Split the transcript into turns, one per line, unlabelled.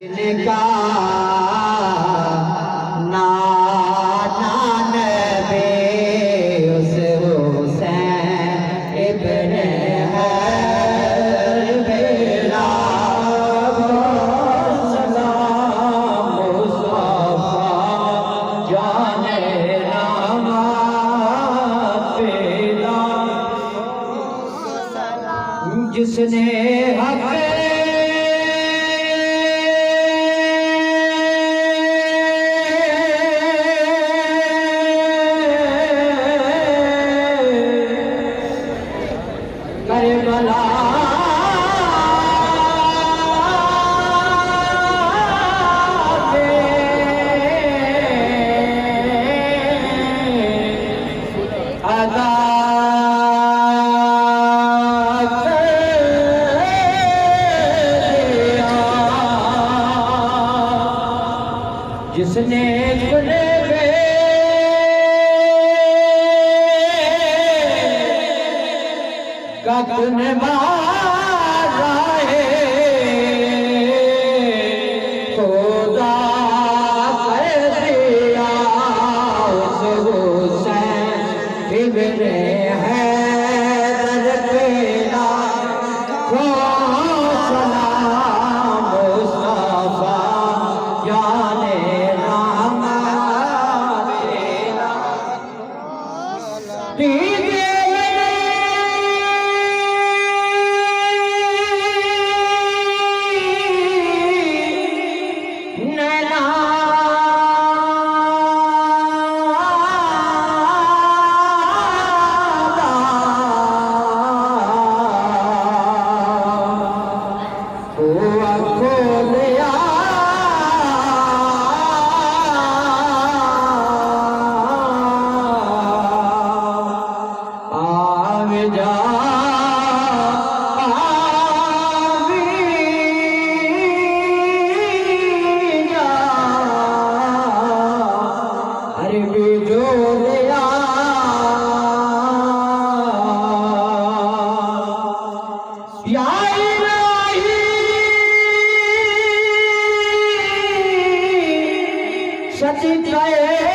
इनका नाना नबी उस हुसैन इब्ने हरबिला सलाम मुस्तफा जाने रहमत पेदा जिसने हक करबला पे अदा कर दिया जिसने चुने गगन मारा है खुदा कर दिया उस हुसैन इब्ने हैदर पेदा को सलाम मुस्तफा जाने रहमत पेदा सच कहे